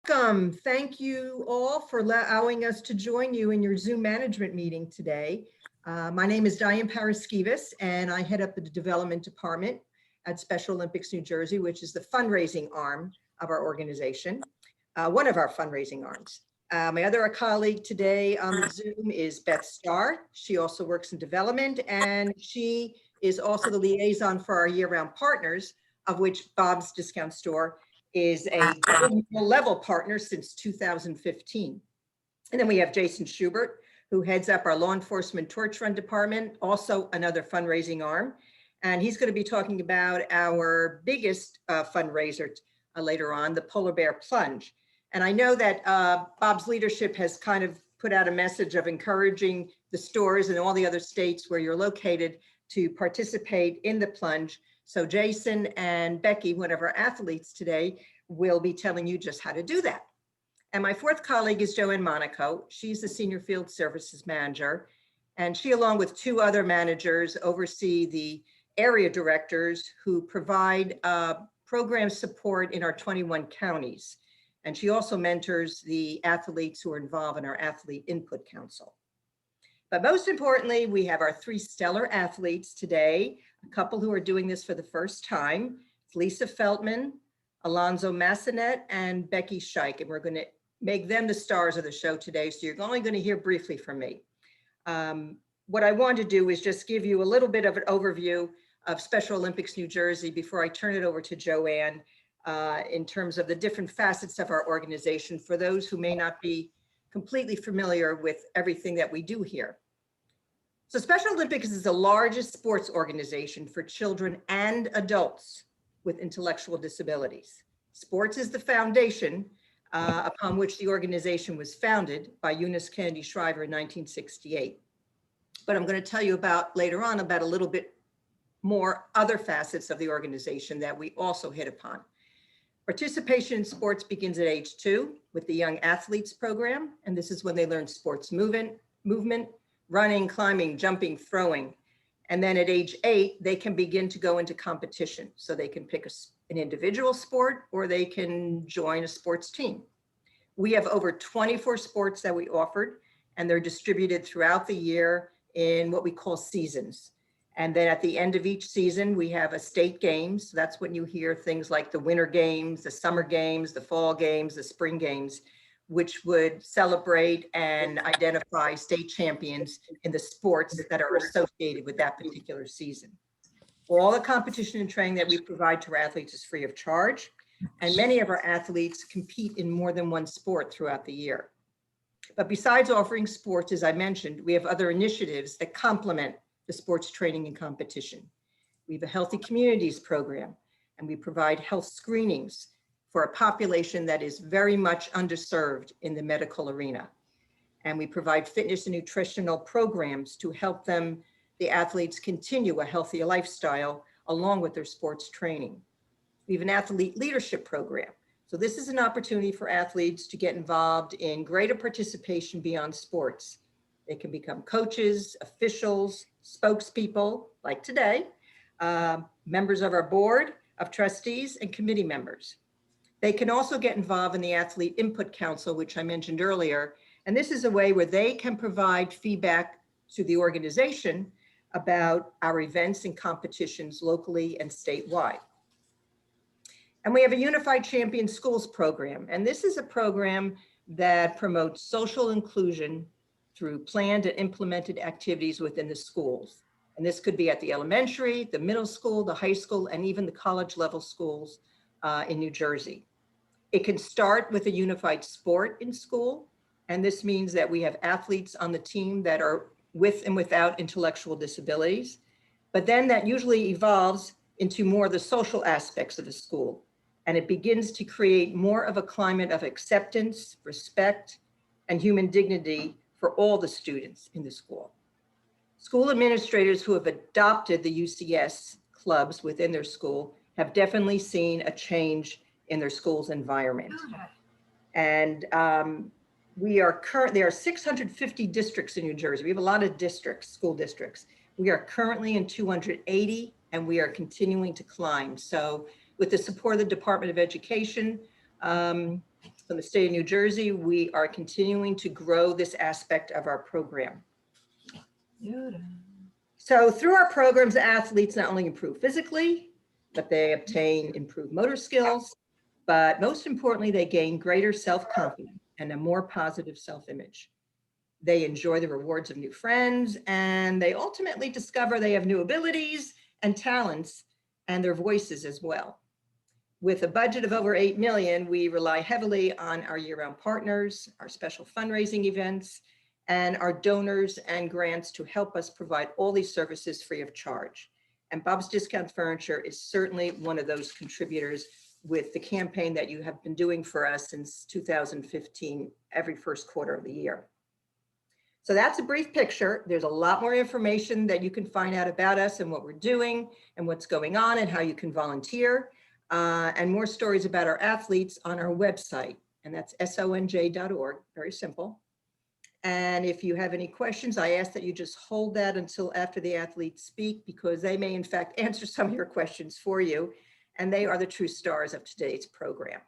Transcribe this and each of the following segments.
Welcome. Thank you all for allowing us to join you in your Zoom management meeting today. My name is Diane Paraskevas, and I head up the development department at Special Olympics New Jersey, which is the fundraising arm of our organization, one of our fundraising arms. My other colleague today on the Zoom is Beth Starr. She also works in development, and she is also the liaison for our year-round partners, of which Bob's Discount Store is a level partner since 2015. And then we have Jason Schubert, who heads up our law enforcement torch run department, also another fundraising arm. And he's going to be talking about our biggest fundraiser later on, the Polar Bear Plunge. And I know that Bob's leadership has kind of put out a message of encouraging the stores in all the other states where you're located to participate in the plunge. So Jason and Becky, one of our athletes today, will be telling you just how to do that. And my fourth colleague is Joanne Monaco. She's the Senior Field Services Manager. And she, along with two other managers, oversee the area directors who provide program support in our 21 counties. And she also mentors the athletes who are involved in our Athlete Input Council. But most importantly, we have our three stellar athletes today, a couple who are doing this for the first time. It's Lisa Feltman, Alonzo Massinet, and Becky Scheich. And we're going to make them the stars of the show today. So you're only going to hear briefly from me. What I want to do is just give you a little bit of an overview of Special Olympics New Jersey before I turn it over to Joanne in terms of the different facets of our organization for those who may not be completely familiar with everything that we do here. So Special Olympics is the largest sports organization for children and adults with intellectual disabilities. Sports is the foundation upon which the organization was founded by Eunice Kennedy Shriver in 1968. But I'm going to tell you about later on about a little bit more other facets of the organization that we also hit upon. Participation in sports begins at age 2 with the Young Athletes program, and this is when they learn sports movement, running, climbing, jumping, throwing. And then at age 8, they can begin to go into competition. So they can pick an individual sport or they can join a sports team. We have over 24 sports that we offered, and they're distributed throughout the year in what we call seasons. And then at the end of each season, we have a state games. So that's when you hear things like the winter games, the summer games, the fall games, the spring games, which would celebrate and identify state champions in the sports that are associated with that particular season. All the competition and training that we provide to our athletes is free of charge. And many of our athletes compete in more than one sport throughout the year. But besides offering sports, as I mentioned, we have other initiatives that complement the sports training and competition. We have a Healthy Communities program, and we provide health screenings for a population that is very much underserved in the medical arena. And we provide fitness and nutritional programs to help them, the athletes, continue a healthier lifestyle along with their sports training. We have an athlete leadership program. So this is an opportunity for athletes to get involved in greater participation beyond sports. They can become coaches, officials, spokespeople, like today, members of our board of trustees and committee members. They can also get involved in the Athlete Input Council, which I mentioned earlier. And this is a way where they can provide feedback to the organization about our events and competitions locally and statewide. And we have a Unified Champion Schools program. And this is a program that promotes social inclusion through planned and implemented activities within the schools. And this could be at the elementary, the middle school, the high school, and even the college level schools in New Jersey. It can start with a unified sport in school. And this means that we have athletes on the team that are with and without intellectual disabilities. But then that usually evolves into more of the social aspects of the school. And it begins to create more of a climate of acceptance, respect, and human dignity for all the students in the school. School administrators who have adopted the UCS clubs within their school have definitely seen a change in their school's environment. And there are 650 districts in New Jersey. We have a lot of districts, school districts. We are currently in 280, and we are continuing to climb. So with the support of the Department of Education, from the state of New Jersey, we are continuing to grow this aspect of our program. So through our programs, athletes not only improve physically, but they obtain improved motor skills, but most importantly, they gain greater self-confidence and a more positive self-image. They enjoy the rewards of new friends, and they ultimately discover they have new abilities and talents and their voices as well. With a budget of over 8 million, we rely heavily on our year-round partners, our special fundraising events, and our donors and grants to help us provide all these services free of charge. And Bob's Discount Furniture is certainly one of those contributors with the campaign that you have been doing for us since 2015, every first quarter of the year. So that's a brief picture. There's a lot more information that you can find out about us and what we're doing and what's going on and how you can volunteer, and more stories about our athletes on our website. And that's sonj.org, very simple. And if you have any questions, I ask that you just hold that until after the athletes speak, because they may in fact answer some of your questions for you. And they are the true stars of today's program.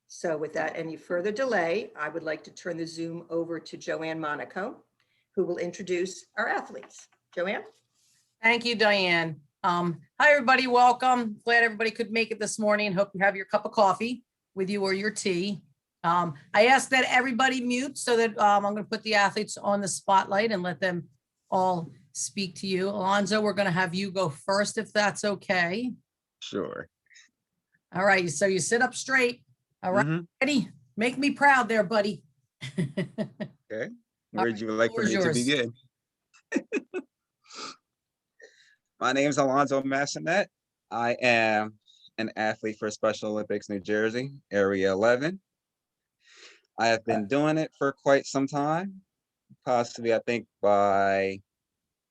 So without any further delay, I would like to turn the Zoom over to Joanne Monaco, who will introduce our athletes. Joanne? Thank you, Diane. Hi, everybody. Welcome. Glad everybody could make it this morning. Hope you have your cup of coffee with you or your tea. I ask that everybody mute so that I'm going to put the athletes on the spotlight and let them all speak to you. Alonzo, we're going to have you go first, if that's okay. Sure. All right. So you sit up straight. All right. Ready? Make me proud there, buddy. Okay. Where would you like for me to begin? My name is Alonzo Massinet. I am an athlete for Special Olympics New Jersey, Area 11. I have been doing it for quite some time, possibly I think by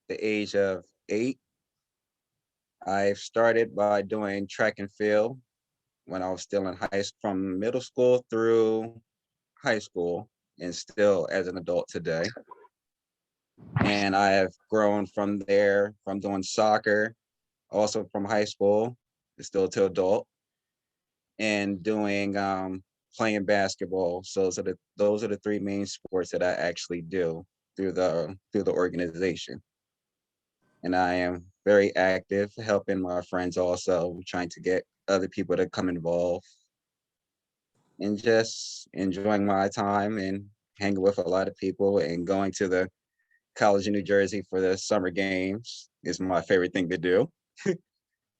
the age of 8. I've started by doing track and field when I was still in high school, from middle school through high school, and still as an adult today. And I have grown from there, from doing soccer, also from high school, still to adult, and doing playing basketball. So those are the 3 main sports that I actually do through the organization. And I am very active, helping my friends also, trying to get other people to come involved, and just enjoying my time and hanging with a lot of people, and going to the College of New Jersey for the summer games is my favorite thing to do.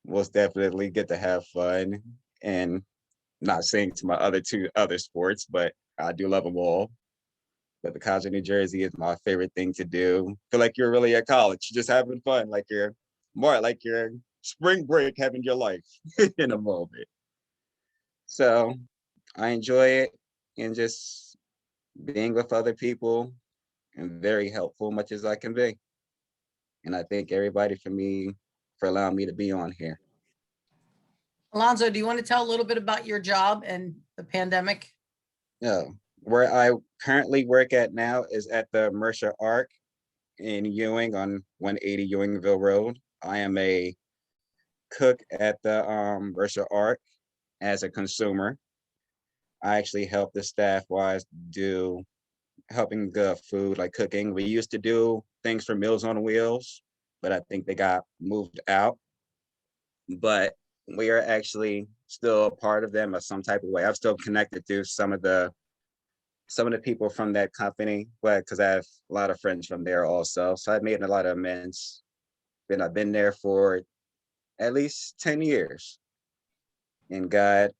Most definitely get to have fun, and not saying to my other 2 other sports, but I do love them all. But the College of New Jersey is my favorite thing to do. Feel like you're really at college, just having fun, like you're more like your spring break, having your life in a moment. So I enjoy it, and just being with other people, and very helpful much as I can be. And I thank everybody for allowing me to be on here. Alonzo, do you want to tell a little bit about your job and the pandemic? Yeah, where I currently work at now is at the Mercer Arc in Ewing on 180 Ewingville Road. I am a cook at the Mercer Arc as a consumer. I actually help the staff wise do helping the food, like cooking. We used to do things for Meals on Wheels, but I think they got moved out. But we are actually still a part of them in some type of way. I'm still connected to some of the people from that company, but because I have a lot of friends from there also. So I've made a lot of amends. And I've been there for at least 10 years. And got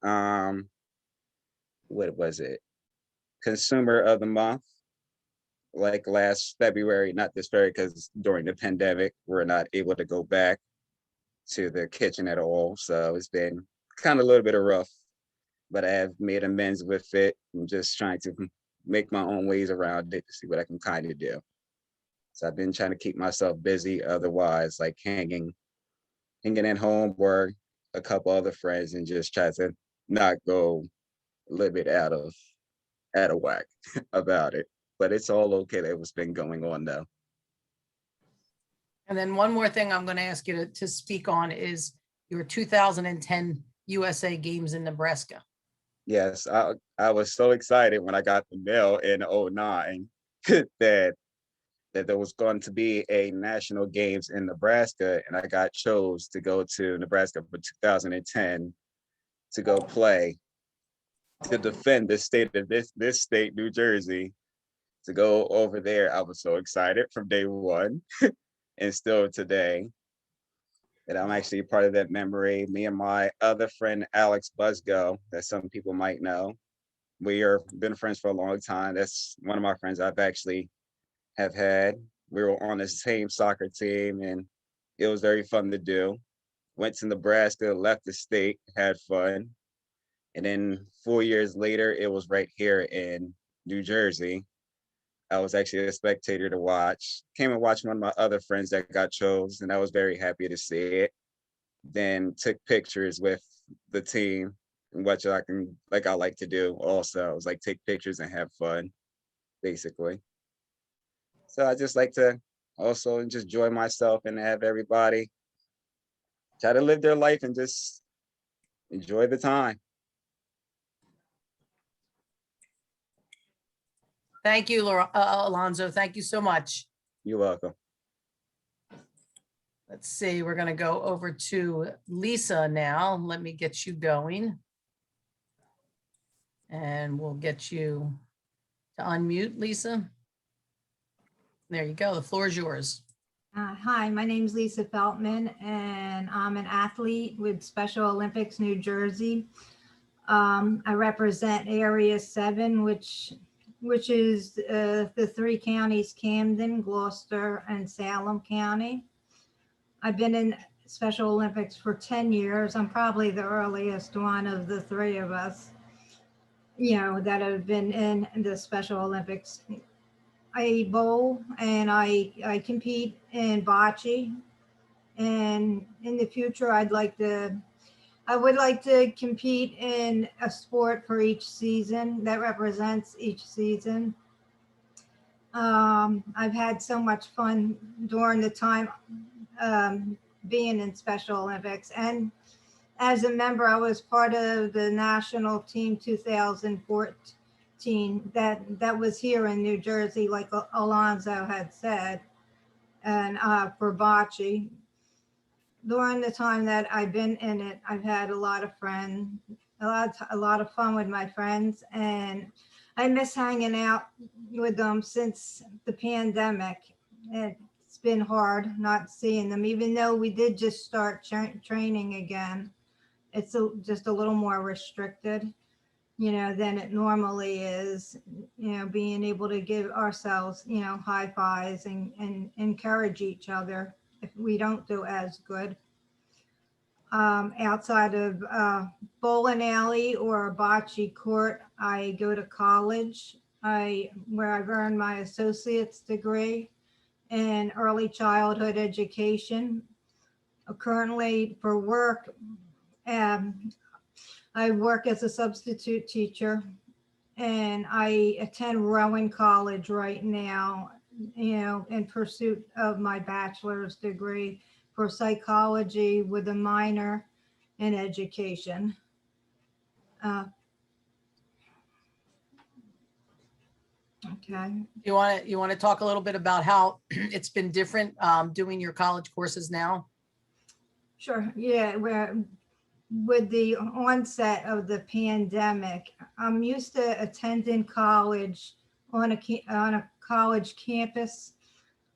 what was it? Consumer of the Month, like last February, not this February, because during the pandemic, we're not able to go back to the kitchen at all. So it's been kind of a little bit of rough, but I have made amends with it. I'm just trying to make my own ways around it to see what I can kind of do. So I've been trying to keep myself busy, otherwise like hanging at home or a couple other friends, and just try to not go a little bit out of whack about it. But it's all okay that what's been going on though. And then one more thing I'm going to ask you to speak on is your 2010 USA Games in Nebraska. Yes, I was so excited when I got the mail in '09 that there was going to be a national games in Nebraska, and I got chose to go to Nebraska for 2010 to go play to defend the state of this state, New Jersey, to go over there. I was so excited from day one and still today that I'm actually part of that memory. Me and my other friend Alex Busgo, that some people might know. We are been friends for a long time. That's one of my friends I've actually have had. We were on the same soccer team and it was very fun to do. Went to Nebraska, left the state, had fun. And then 4 years later, it was right here in New Jersey. I was actually a spectator to watch. Came and watched one of my other friends that got chose, and I was very happy to see it. Then took pictures with the team, which I like to do also. I was like take pictures and have fun, basically. So I just like to also just enjoy myself and have everybody try to live their life and just enjoy the time. Thank you, Alonzo. Thank you so much. You're welcome. Let's see, we're gonna go over to Lisa now. Let me get you going. And we'll get you to unmute, Lisa. There you go. The floor is yours. Hi, my name is Lisa Feltman, and I'm an athlete with Special Olympics New Jersey. I represent Area 7, which is the three counties, Camden, Gloucester, and Salem County. I've been in Special Olympics for 10 years. I'm probably the earliest one of the three of us, that have been in the Special Olympics. I bowl and I compete in bocce, and in the future I would like to compete in a sport for each season that represents each season. I've had so much fun during the time being in Special Olympics, and as a member I was part of the national team 2014 that was here in New Jersey, like Alonzo had said, and for bocce. During the time that I've been in it, I've had a lot of fun with my friends, and I miss hanging out with them since the pandemic. It's been hard not seeing them, even though we did just start training again. It's just a little more restricted, than it normally is, being able to give ourselves, high fives and encourage each other if we don't do as good. Outside of bowling alley or bocce court, I go to college, where I've earned my associate's degree in early childhood education. Currently for work, I work as a substitute teacher, and I attend Rowan College right now, in pursuit of my bachelor's degree for psychology with a minor in education. Okay. You want to talk a little bit about how it's been different doing your college courses now? Sure. Yeah. With the onset of the pandemic, I'm used to attending college on a college campus,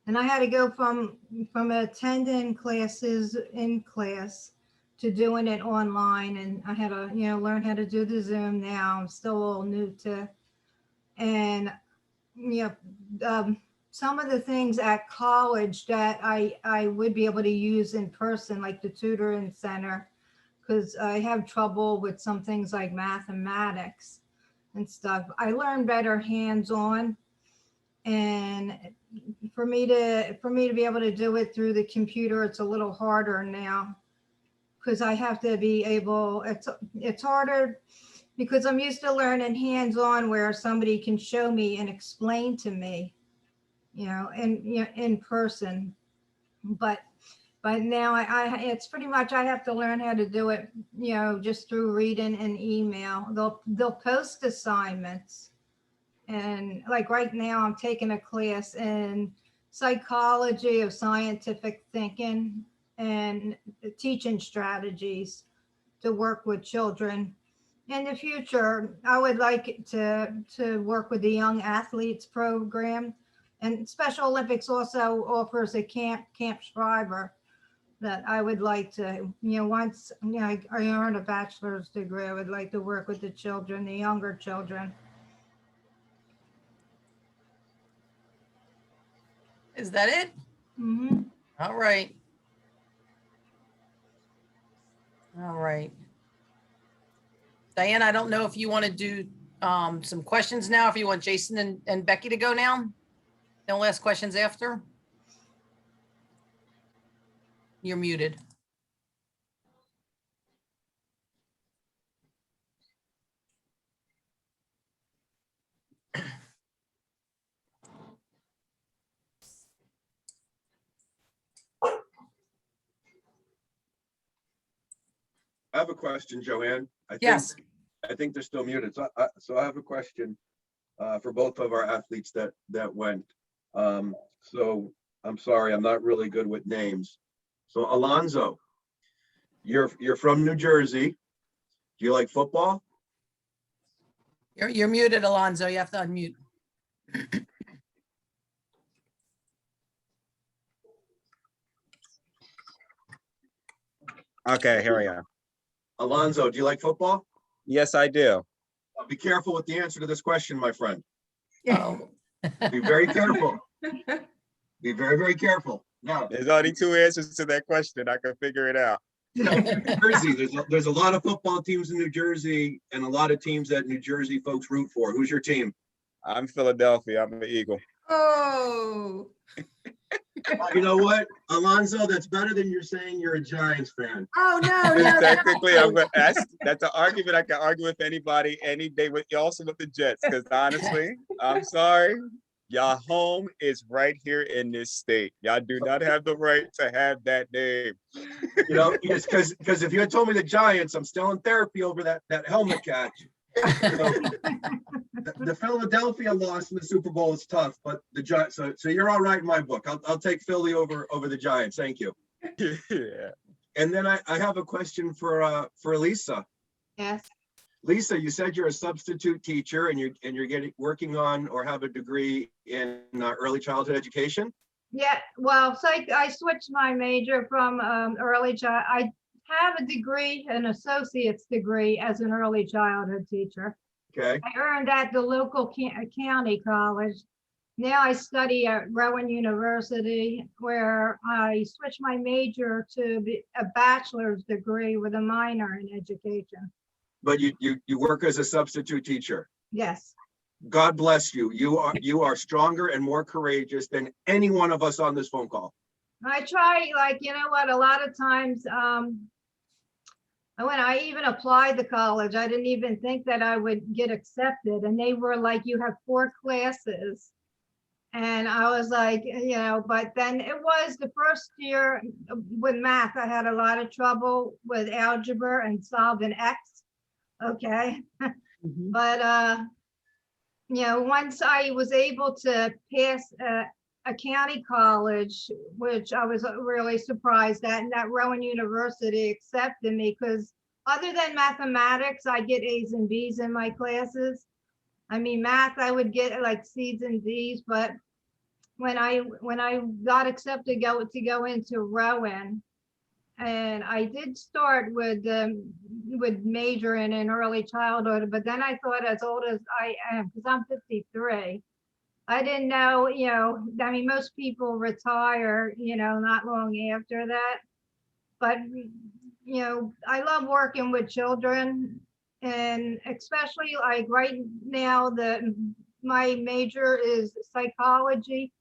and I had to go from attending classes in class to doing it online, and I had to learn how to do the Zoom now. I'm still all new to, and some of the things at college that I would be able to use in person, like the tutoring center, because I have trouble with some things like mathematics and stuff. I learn better hands-on, and for me to be able to do it through the computer, it's a little harder now, because I have to be able. It's harder because I'm used to learning hands-on, where somebody can show me and explain to me, in person. But But now it's pretty much, I have to learn how to do it, just through reading and email. They'll post assignments. And like right now, I'm taking a class in psychology of scientific thinking and teaching strategies to work with children. In the future, I would like to work with the Young Athletes Program. And Special Olympics also offers a Camp Schreiber that I would like to, once I earn a bachelor's degree, I would like to work with the children, the younger children. Is that it? Mm-hmm. All right. All right. Diane, I don't know if you want to do some questions now, if you want Jason and Becky to go now. No last questions after. You're muted. I have a question, Joanne. Yes. I think they're still muted. So I have a question for both of our athletes that went. So I'm sorry, I'm not really good with names. So Alonzo, you're from New Jersey. Do you like football? You're muted, Alonzo. You have to unmute. Okay, here I am. Alonzo, do you like football? Yes, I do. Be careful with the answer to this question, my friend. Oh, Be very careful. Be very, very careful. Now, There's only two answers to that question. I can figure it out. New Jersey, there's a lot of football teams in New Jersey and a lot of teams that New Jersey folks root for. Who's your team? I'm Philadelphia. I'm an Eagle. Oh, You know what, Alonzo, that's better than you're saying you're a Giants fan. oh, no, no, Technically, no. that's an argument I can argue with anybody any day, with also with the Jets. Because honestly, I'm sorry, y'all home is right here in this state. Y'all do not have the right to have that name. You know, because if you had told me the Giants, I'm still in therapy over that helmet catch. So, the Philadelphia loss in the Super Bowl is tough, but the Giants. So you're all right in my book. I'll take Philly over the Giants. Thank you. Yeah. And then I have a question for Lisa. Yes. Lisa, you said you're a substitute teacher and you're working on or have a degree in early childhood education. Yeah. Well, so I switched my major from early child. I have a degree, an associate's degree as an early childhood teacher. Okay. I earned at the local county college. Now I study at Rowan University, where I switched my major to a bachelor's degree with a minor in education. But you work as a substitute teacher. Yes. God bless you. You are stronger and more courageous than any one of us on this phone call. I try, like, you know what, a lot of times, when I even applied to college, I didn't even think that I would get accepted. And they were like, you have 4 classes. And I was like, but then it was the first year with math, I had a lot of trouble with algebra and solving X. Okay. Mhm. But, once I was able to pass a county college, which I was really surprised at, and that Rowan University accepted me, because other than mathematics, I get A's and B's in my classes. I mean, math, I would get like C's and D's, but when I got accepted to go into Rowan, and I did start with majoring in early childhood, but then I thought, as old as I am, because I'm 53, I didn't know, I mean, most people retire, not long after that. But, I love working with children, and especially like right now, my major is psychology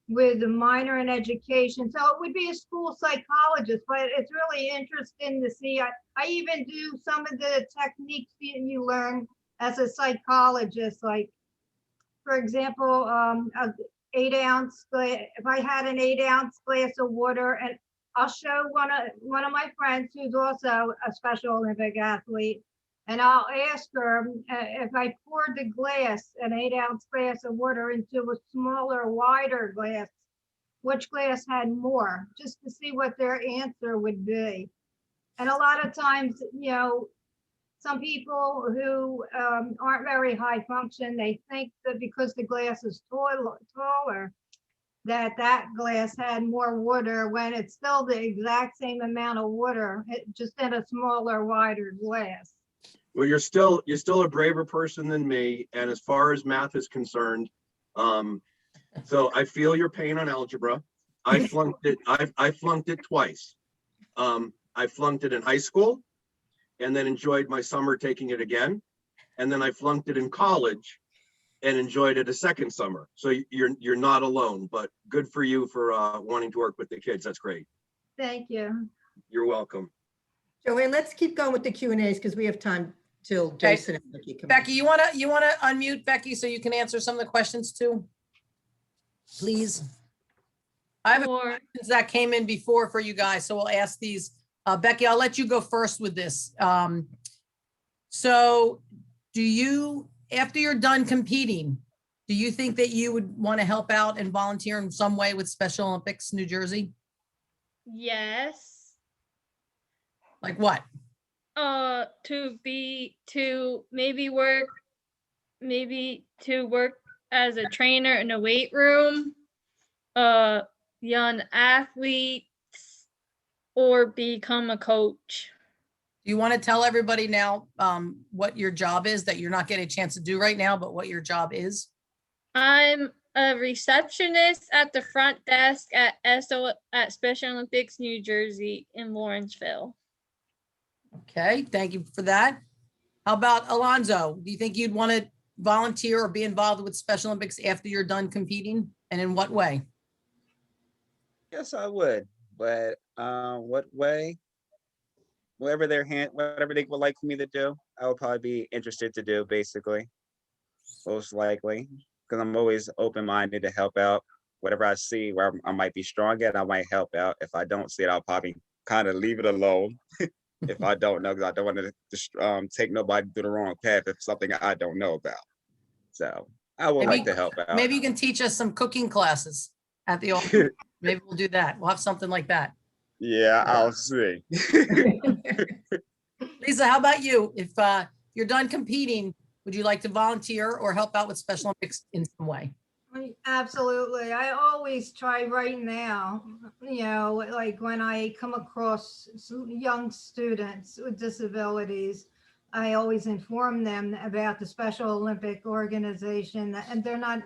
with a minor in education. So it would be a school psychologist, but it's really interesting to see. I even do some of the techniques that you learn as a psychologist, like, for example, a 8-ounce, if I had an 8-ounce glass of water and I'll show one of my friends who's also a Special Olympic athlete, and I'll ask her if I poured the glass, an 8-ounce glass of water, into a smaller, wider glass, which glass had more, just to see what their answer would be. And a lot of times, some people who aren't very high function, they think that because the glass is taller, that glass had more water, when it's still the exact same amount of water, just in a smaller, wider glass. Well, you're still a braver person than me. And as far as math is concerned, so I feel your pain on algebra. I flunked it. I flunked it twice. I flunked it in high school and then enjoyed my summer taking it again. And then I flunked it in college and enjoyed it a second summer. So you're not alone, but good for you for wanting to work with the kids. That's great. Thank you. You're welcome. Joanne, let's keep going with the Q and A's because we have time till Okay. Jason and Becky come. Becky, you wanna unmute Becky so you can answer some of the questions too? Please. I have questions that came in before for you guys, so we'll ask these. Becky, I'll let you go first with this. So do you, after you're done competing, do you think that you would want to help out and volunteer in some way with Special Olympics New Jersey? Yes. Like what? To maybe to work as a trainer in a weight room, young athletes, or become a coach. Do you want to tell everybody now what your job is that you're not getting a chance to do right now, but what your job is? I'm a receptionist at the front desk at Special Olympics New Jersey in Lawrenceville. Okay, thank you for that. How about Alonzo? Do you think you'd want to volunteer or be involved with Special Olympics after you're done competing? And in what way? Yes, I would, but what way? Whatever whatever they would like for me to do, I would probably be interested to do, basically, most likely, because I'm always open-minded to help out. Whatever I see where I might be strong at, I might help out. If I don't see it, I'll probably kind of leave it alone. If I don't know, because I don't want to take nobody through the wrong path if something I don't know about. So I would like to help out. Maybe you can teach us some cooking classes at the office. Maybe we'll do that. We'll have something like that. Yeah, I'll see. Lisa, how about you? If you're done competing, would you like to volunteer or help out with Special Olympics in some way? Absolutely. I always try right now, like when I come across young students with disabilities, I always inform them about the Special Olympic organization, and they're not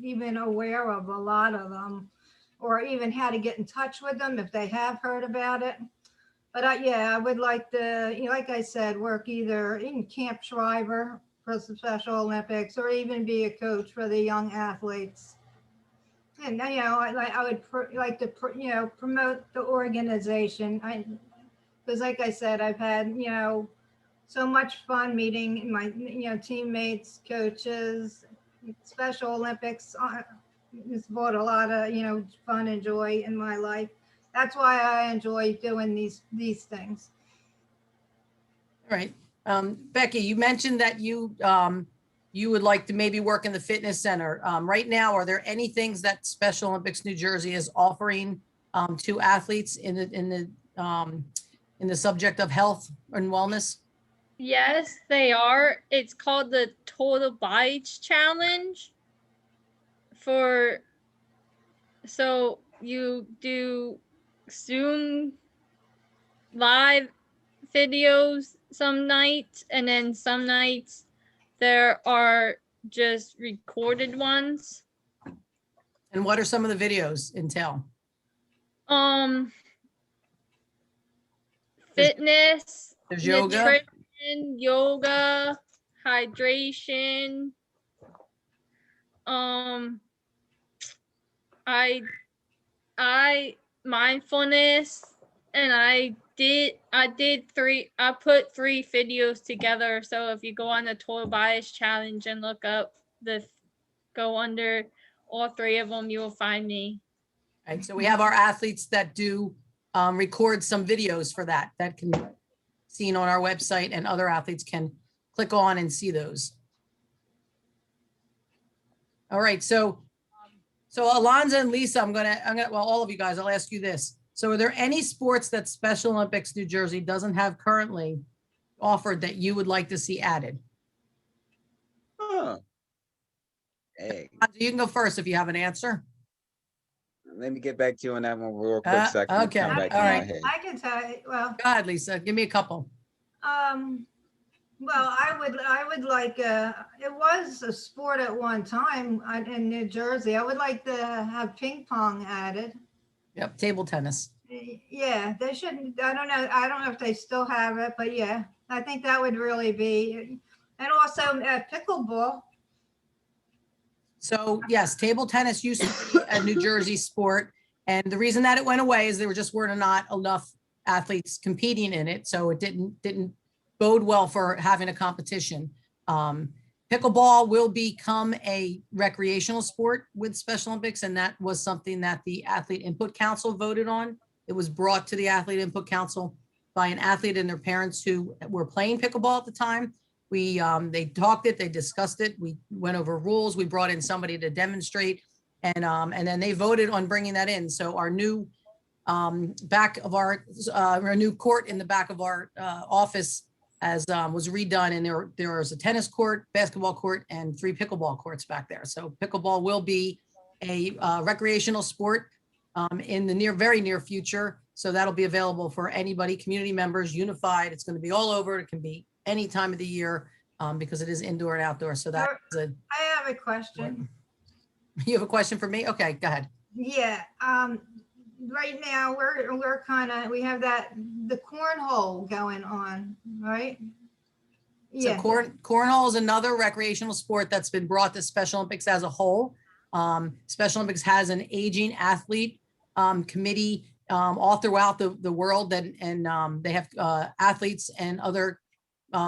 even aware of a lot of them, or even how to get in touch with them if they have heard about it. But I would like to, like I said, work either in Camp Shriver for the Special Olympics, or even be a coach for the young athletes. And I would like to promote the organization. Because like I said, I've had so much fun meeting my teammates, coaches. Special Olympics has brought a lot of fun and joy in my life. That's why I enjoy doing these things. All right. Becky, you mentioned that you would like to maybe work in the fitness center. Right now, are there any things that Special Olympics New Jersey is offering to athletes in the subject of health and wellness? Yes, they are. It's called the Total Bodies Challenge. So you do Zoom live videos some nights, and then some nights there are just recorded ones. And what are some of the videos entail? Fitness, There's yoga. nutrition, yoga, hydration. I mindfulness, and I put 3 videos together. So if you go on the Total Bias Challenge and look up go under all 3 of them, you will find me. Right. So we have our athletes that do record some videos for that can be seen on our website, and other athletes can click on and see those. All right, so Alonzo and Lisa, I'm gonna, well, all of you guys, I'll ask you this. So are there any sports that Special Olympics New Jersey doesn't have currently offered that you would like to see added? Huh. Hey, You can go first if you have an answer. let me get back to you on that one real quick second. okay, Come back to all my right. head. I can tell you, well, Go ahead, Lisa, give me a couple. well, I would like, it was a sport at one time in New Jersey. I would like to have ping pong added. Yep, table tennis. Yeah, they shouldn't, I don't know if they still have it, but yeah, I think that would really be, and also pickleball. So yes, table tennis used to be a New Jersey sport. And the reason that it went away is there were just were not enough athletes competing in it. So it didn't bode well for having a competition. Pickleball will become a recreational sport with Special Olympics. And that was something that the Athlete Input Council voted on. It was brought to the Athlete Input Council by an athlete and their parents who were playing pickleball at the time. They talked it, they discussed it. We went over rules. We brought in somebody to demonstrate, and then they voted on bringing that in. So our new back of our new court in the back of our office was redone, and there was a tennis court, basketball court, and 3 pickleball courts back there. So pickleball will be a recreational sport in the very near future. So that'll be available for anybody, community members, unified. It's going to be all over. It can be any time of the year because it is indoor and outdoor. So that is I have a question. You have a question for me? Okay, go ahead. Yeah, right now we're kind of, we have the cornhole going on, right? So cornhole is another recreational sport that's been brought to Special Olympics as a whole. Special Olympics has an aging athlete committee all throughout the world, and they have athletes and other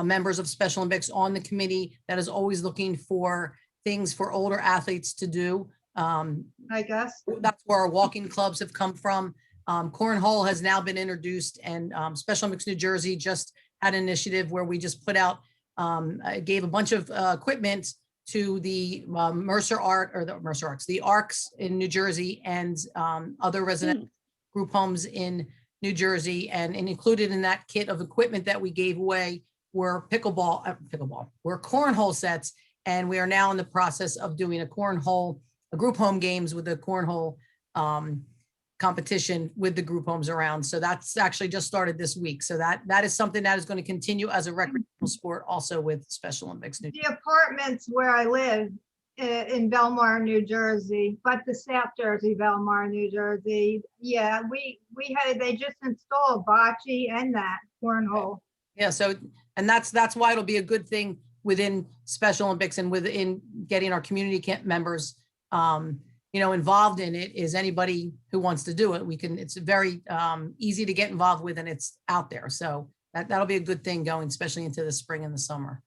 members of Special Olympics on the committee that is always looking for things for older athletes to do. I guess. That's where our walking clubs have come from. Cornhole has now been introduced, and Special Olympics New Jersey just had an initiative where we just put out, gave a bunch of equipment to the the Arcs in New Jersey and other resident group homes in New Jersey. And included in that kit of equipment that we gave away were were cornhole sets. And we are now in the process of doing a group home games with the cornhole competition with the group homes around. So that's actually just started this week. So that is something that is going to continue as a recreational sport also with Special Olympics. The apartments where I live in Belmar, New Jersey, but the South Jersey, Belmar, New Jersey. Yeah, they just installed bocce and that cornhole. Yeah, so, and that's why it'll be a good thing within Special Olympics and within getting our community members, involved in it, is anybody who wants to do it. It's very easy to get involved with, and it's out there. So that'll be a good thing going, especially into the spring and the summer.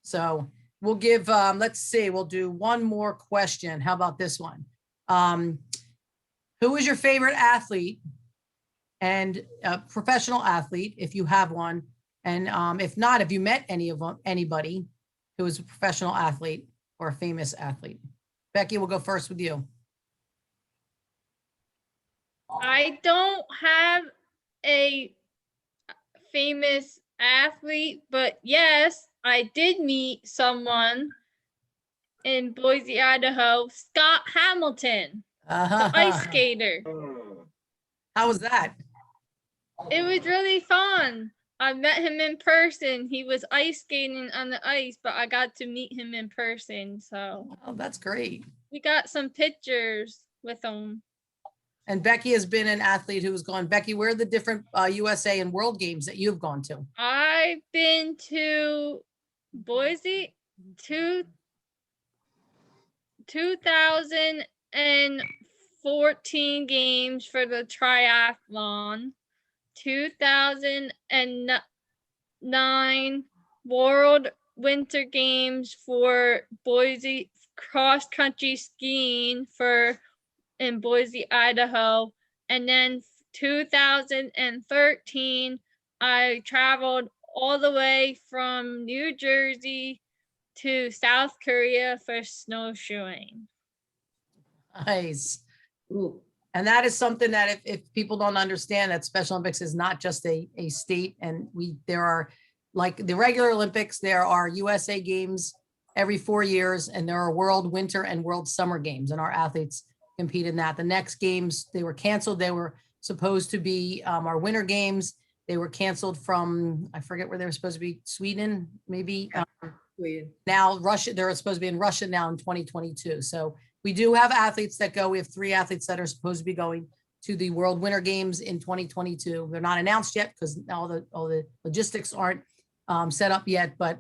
So we'll give, let's see, we'll do one more question. How about this one? Who is your favorite athlete and a professional athlete, if you have one? And if not, have you met anybody who is a professional athlete or a famous athlete? Becky, we'll go first with you. I don't have a famous athlete, but yes, I did meet someone in Boise, Idaho, Scott Hamilton, the ice skater. How was that? It was really fun. I met him in person. He was ice skating on the ice, but I got to meet him in person. So Oh, that's great. we got some pictures with him. And Becky has been an athlete who has gone. Becky, where are the different USA and World Games that you've gone to? I've been to Boise 2014 games for the triathlon, 2009 World Winter Games for Boise cross country skiing in Boise, Idaho, and then 2013, I traveled all the way from New Jersey to South Korea for snowshoeing. Nice. Ooh, And that is something that if people don't understand, that Special Olympics is not just a state, and there are, like the regular Olympics, there are USA games every 4 years, and there are World Winter and World Summer Games, and our athletes compete in that. The next games, they were canceled. They were supposed to be our Winter Games. They were canceled from, I forget where they were supposed to be, Sweden, maybe. Sweden. Now Russia, they're supposed to be in Russia now in 2022. So we do have athletes that go. We have 3 athletes that are supposed to be going to the World Winter Games in 2022. They're not announced yet because all the logistics aren't set up yet. But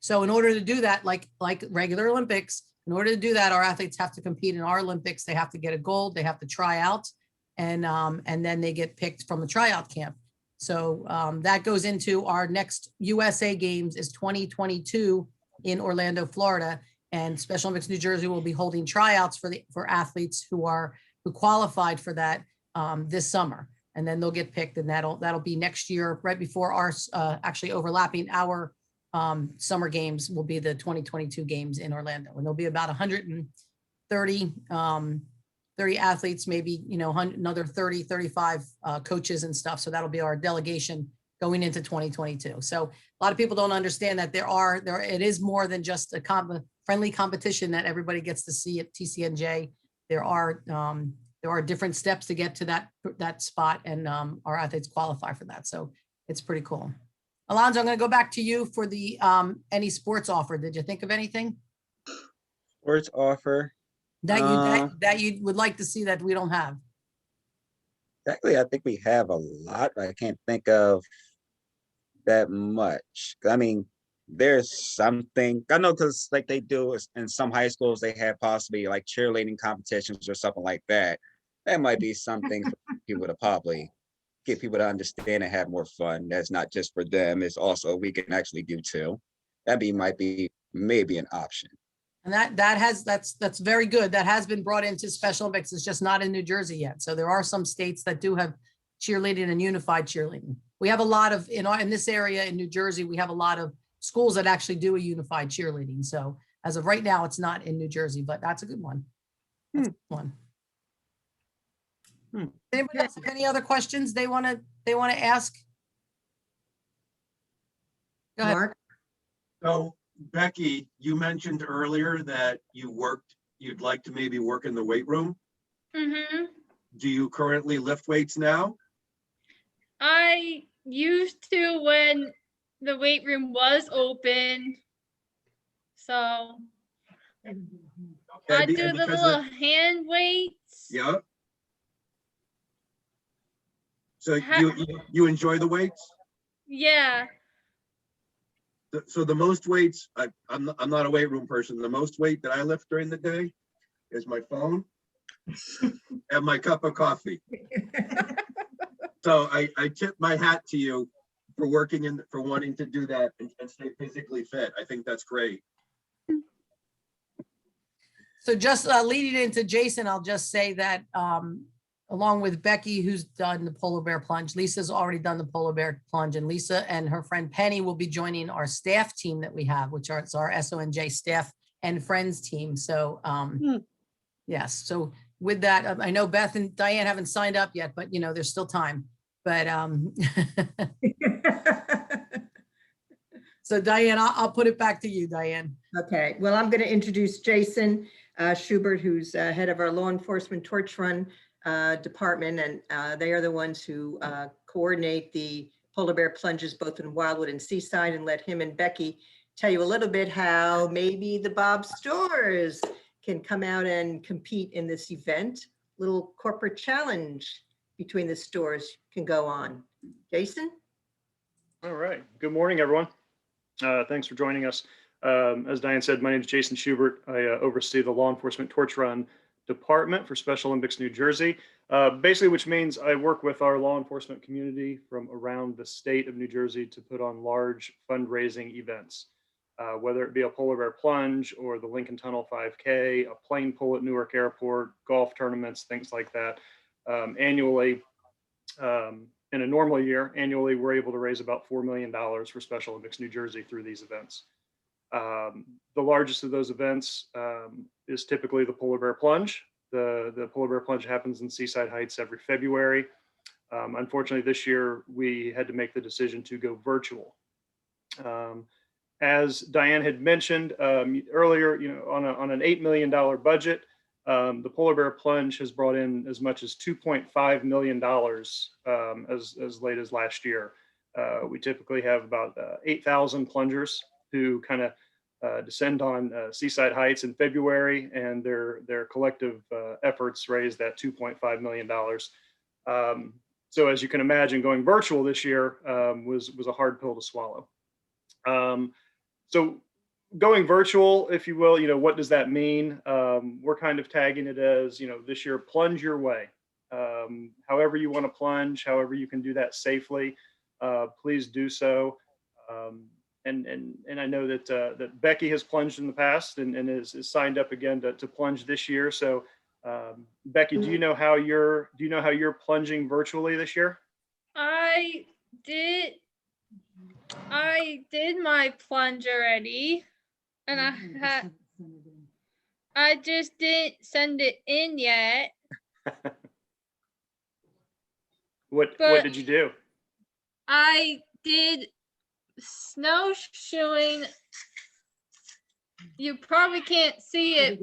so in order to do that, like regular Olympics, in order to do that, our athletes have to compete in our Olympics. They have to get a gold. They have to try out, and then they get picked from the tryout camp. So that goes into our next USA Games is 2022 in Orlando, Florida, and Special Olympics New Jersey will be holding tryouts for athletes who qualified for that this summer, and then they'll get picked, and that'll be next year, right before our actually overlapping our summer games will be the 2022 games in Orlando, and there'll be about 130 30 athletes, maybe, another 30, 35 coaches and stuff. So that'll be our delegation going into 2022. So a lot of people don't understand that it is more than just a friendly competition that everybody gets to see at TCNJ. There are different steps to get to that spot, and our athletes qualify for that. So it's pretty cool. Alonzo, I'm going to go back to you for the any sports offer. Did you think of anything Sports offer. that you would like to see that we don't have? Actually, I think we have a lot. I can't think of that much. I mean, there's something I know, because like they do in some high schools, they have possibly like cheerleading competitions or something like that. That might be something for people to probably get people to understand and have more fun. That's not just for them. It's also we can actually do too. Might be maybe an option. And that's very good. That has been brought into Special Olympics. It's just not in New Jersey yet. So there are some states that do have cheerleading and unified cheerleading. We have a lot of in this area in New Jersey, we have a lot of schools that actually do a unified cheerleading. So as of right now, it's not in New Jersey, but that's a good one. That's a good one. Anybody else have any other questions they want to ask? Go ahead. Mark? So Becky, you mentioned earlier that you'd like to maybe work in the weight room. Mm-hmm. Do you currently lift weights now? I used to when the weight room was open. So I do the little hand weights. Yeah. So you enjoy the weights? Yeah. So the most weights, I'm not a weight room person. The most weight that I lift during the day is my phone and my cup of coffee. So I tip my hat to you for for wanting to do that and stay physically fit. I think that's great. So just leading into Jason, I'll just say that along with Becky, who's done the polar bear plunge, Lisa's already done the polar bear plunge, and Lisa and her friend Penny will be joining our staff team that we have, which is our SONJ staff and friends team. So yes, so with that, I know Beth and Diane haven't signed up yet, but there's still time. But so Diane, I'll put it back to you, Diane. Okay, well, I'm going to introduce Jason Schubert, who's head of our law enforcement torch run department, and they are the ones who coordinate the polar bear plunges both in Wildwood and Seaside, and let him and Becky tell you a little bit how maybe the Bob stores can come out and compete in this event. Little corporate challenge between the stores can go on. Jason? All right. Good morning, everyone. Thanks for joining us. As Diane said, my name is Jason Schubert. I oversee the law enforcement torch run department for Special Olympics New Jersey, basically, which means I work with our law enforcement community from around the state of New Jersey to put on large fundraising events, whether it be a polar bear plunge or the Lincoln Tunnel 5K, a plane pull at Newark Airport, golf tournaments, things like that. Annually, in a normal year, annually, we're able to raise about $4 million for Special Olympics New Jersey through these events. The largest of those events is typically the Polar Bear Plunge. The Polar Bear Plunge happens in Seaside Heights every February. Unfortunately, this year we had to make the decision to go virtual. As Diane had mentioned earlier, on an $8 million budget, the Polar Bear Plunge has brought in as much as $2.5 million as late as last year. We typically have about 8,000 plungers who kind of descend on Seaside Heights in February, and their collective efforts raised that $2.5 million. So as you can imagine, going virtual this year was a hard pill to swallow. So going virtual, if you will, what does that mean? We're kind of tagging it as, this year, plunge your way. However you want to plunge, however you can do that safely, please do so. And I know that Becky has plunged in the past and is signed up again to plunge this year. So Becky, do you know how you're plunging virtually this year? I did my plunge already, and I just didn't send it in yet. What But- did you do? I did snowshoeing. You probably can't see it,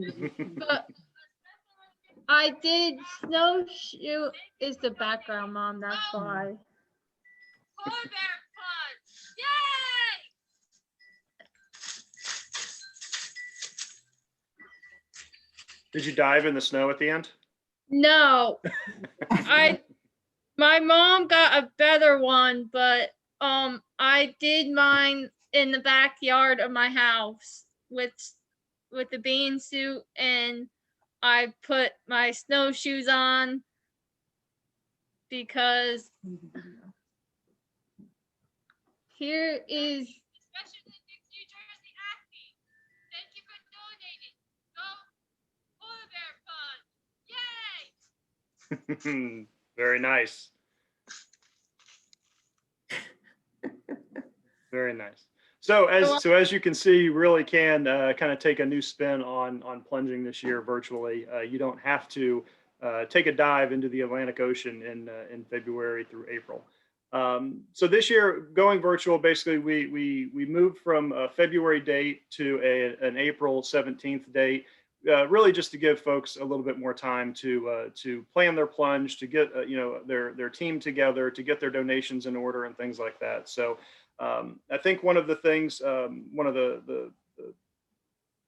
but I did snowshoe. Is the background, Mom? That's why. Polar Bear Plunge! Yay! Did you dive in the snow at the end? No, my mom got a better one, but I did mine in the backyard of my house with the bean suit, and I put my snowshoes on because here is Special Olympics New Jersey athlete. Thank you for donating. Go Polar Bear Plunge! Yay! Very nice. Very nice. So as you can see, you really can kind of take a new spin on plunging this year virtually. You don't have to take a dive into the Atlantic Ocean in February through April. So this year, going virtual, basically we moved from a February date to an April 17th date. Really just to give folks a little bit more time to plan their plunge, to get their team together, to get their donations in order and things like that. So I think one of the things, one of the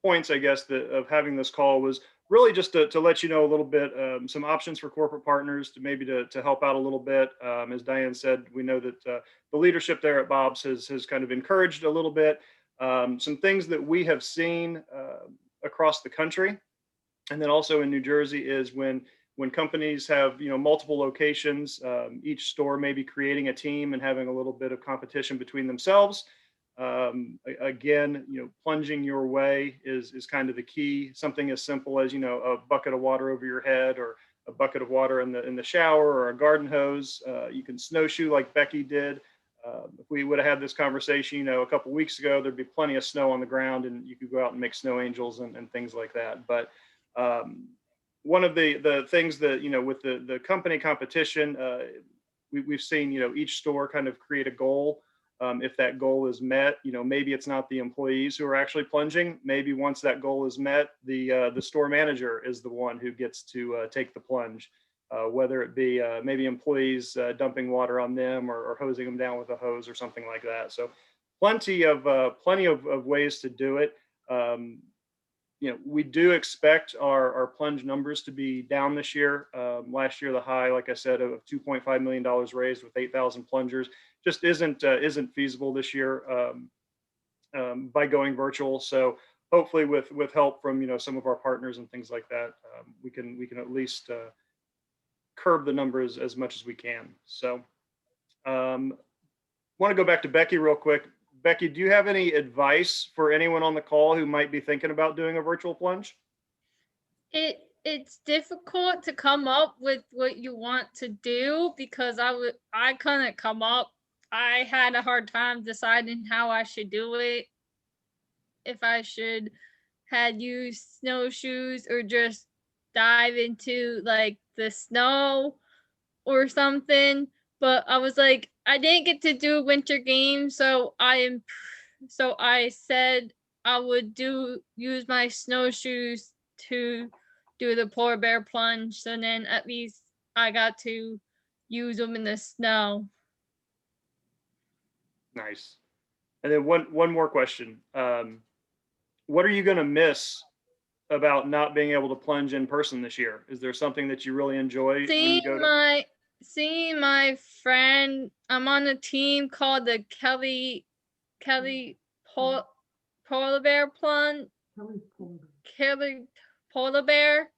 points, I guess, of having this call was really just to let you know a little bit, some options for corporate partners to maybe to help out a little bit. As Diane said, we know that the leadership there at Bob's has kind of encouraged a little bit. Some things that we have seen across the country, and then also in New Jersey, is when companies have multiple locations, each store may be creating a team and having a little bit of competition between themselves. Again, plunging your way is kind of the key. Something as simple as a bucket of water over your head, or a bucket of water in the shower, or a garden hose. You can snowshoe like Becky did. If we would have had this conversation, a couple weeks ago, there'd be plenty of snow on the ground, and you could go out and make snow angels and things like that. But one of the things that with the company competition, we've seen each store kind of create a goal. If that goal is met, maybe it's not the employees who are actually plunging. Maybe once that goal is met, the store manager is the one who gets to take the plunge. Whether it be maybe employees dumping water on them, or hosing them down with a hose or something like that. So plenty of ways to do it. We do expect our plunge numbers to be down this year. Last year, the high, like I said, of $2.5 million raised with 8,000 plungers just isn't feasible this year by going virtual. So hopefully with help from some of our partners and things like that, we can at least curb the numbers as much as we can. So want to go back to Becky real quick. Becky, do you have any advice for anyone on the call who might be thinking about doing a virtual plunge? It it's difficult to come up with what you want to do because I couldn't come up. I had a hard time deciding how I should do it. If I should had used snowshoes or just dive into like the snow or something. But I was like, I didn't get to do winter games, so I said I would use my snowshoes to do the polar bear plunge. So then at least I got to use them in the snow. Nice. And then one more question. What are you going to miss about not being able to plunge in person this year? Is there something that you really enjoy when you go to? Seeing my friend. I'm on a team called the Kelly Polar Bear Plunge. Kelly Polar Bear,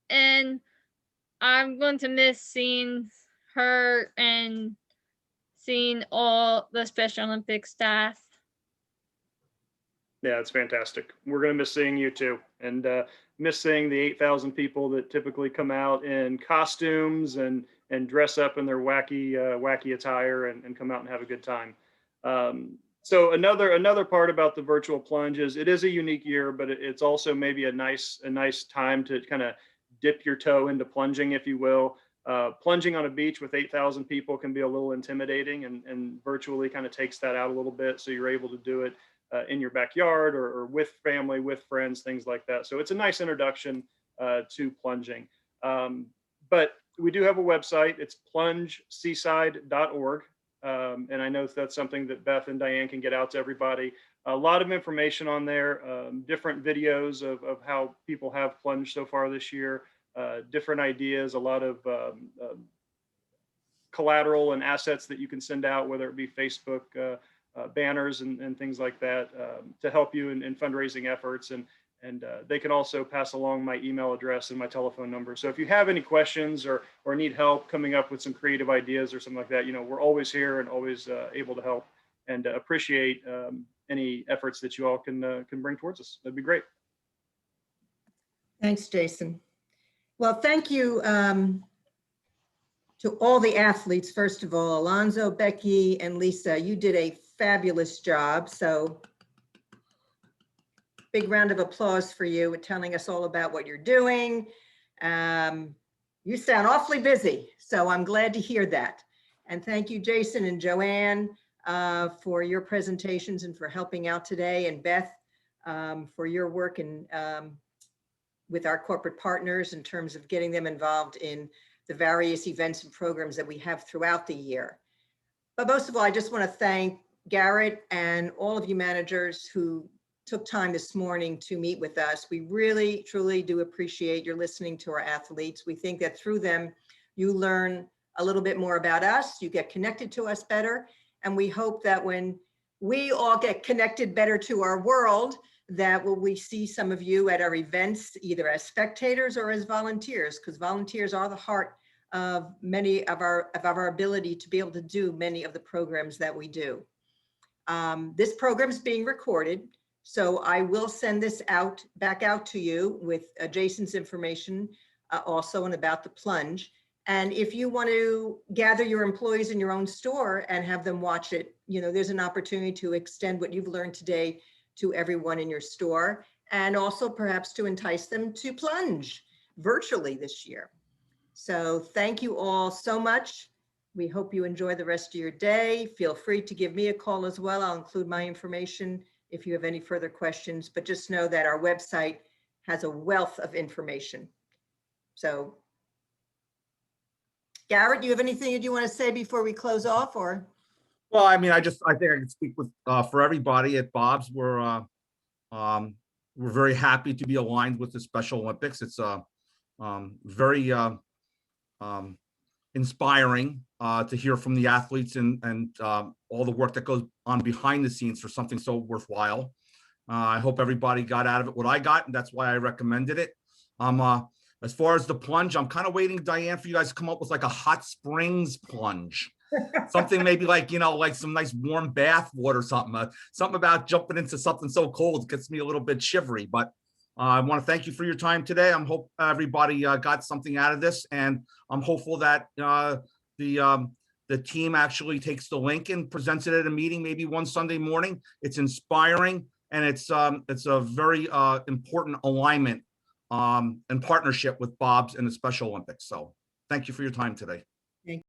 and I'm going to miss seeing her and seeing all the Special Olympics staff. Yeah, it's fantastic. We're going to miss seeing you too, and miss seeing the 8,000 people that typically come out in costumes and dress up in their wacky attire and come out and have a good time. So another part about the virtual plunge is it is a unique year, but it's also maybe a nice time to kind of dip your toe into plunging, if you will. Plunging on a beach with 8,000 people can be a little intimidating, and virtually kind of takes that out a little bit. So you're able to do it in your backyard or with family, with friends, things like that. So it's a nice introduction to plunging. But we do have a website. It's plungeseaside.org. And I know that's something that Beth and Diane can get out to everybody. A lot of information on there, different videos of how people have plunged so far this year, different ideas, a lot of collateral and assets that you can send out, whether it be Facebook banners and things like that, to help you in fundraising efforts. And they can also pass along my email address and my telephone number. So if you have any questions or need help coming up with some creative ideas or something like that, we're always here and always able to help, and appreciate any efforts that you all can bring towards us. That'd be great. Thanks, Jason. Well, thank you to all the athletes. First of all, Alonzo, Becky, and Lisa, you did a fabulous job. So big round of applause for you with telling us all about what you're doing. You sound awfully busy, so I'm glad to hear that. And thank you, Jason and Joanne, for your presentations and for helping out today, and Beth, for your work and with our corporate partners in terms of getting them involved in the various events and programs that we have throughout the year. But most of all, I just want to thank Garrett and all of you managers who took time this morning to meet with us. We really, truly do appreciate your listening to our athletes. We think that through them, you learn a little bit more about us, you get connected to us better, and we hope that when we all get connected better to our world, that we see some of you at our events, either as spectators or as volunteers, because volunteers are the heart of many of our ability to be able to do many of the programs that we do. This program is being recorded, so I will send this back out to you with Jason's information also, and about the plunge. And if you want to gather your employees in your own store and have them watch it, there's an opportunity to extend what you've learned today to everyone in your store, and also perhaps to entice them to plunge virtually this year. So thank you all so much. We hope you enjoy the rest of your day. Feel free to give me a call as well. I'll include my information if you have any further questions, but just know that our website has a wealth of information. So Garrett, do you have anything that you want to say before we close off, or? Well, I mean, I think I can speak with for everybody at Bob's. We're very happy to be aligned with the Special Olympics. It's very inspiring to hear from the athletes and all the work that goes on behind the scenes for something so worthwhile. I hope everybody got out of it what I got, and that's why I recommended it. As far as the plunge, I'm kind of waiting, Diane, for you guys to come up with like a hot springs plunge. Something maybe like, like some nice warm bath water, something about jumping into something so cold gets me a little bit shivery, but I want to thank you for your time today. I'm hope everybody got something out of this, and I'm hopeful that the team actually takes the link and presents it at a meeting, maybe one Sunday morning. It's inspiring, and it's a very important alignment and partnership with Bob's and the Special Olympics. So thank you for your time today.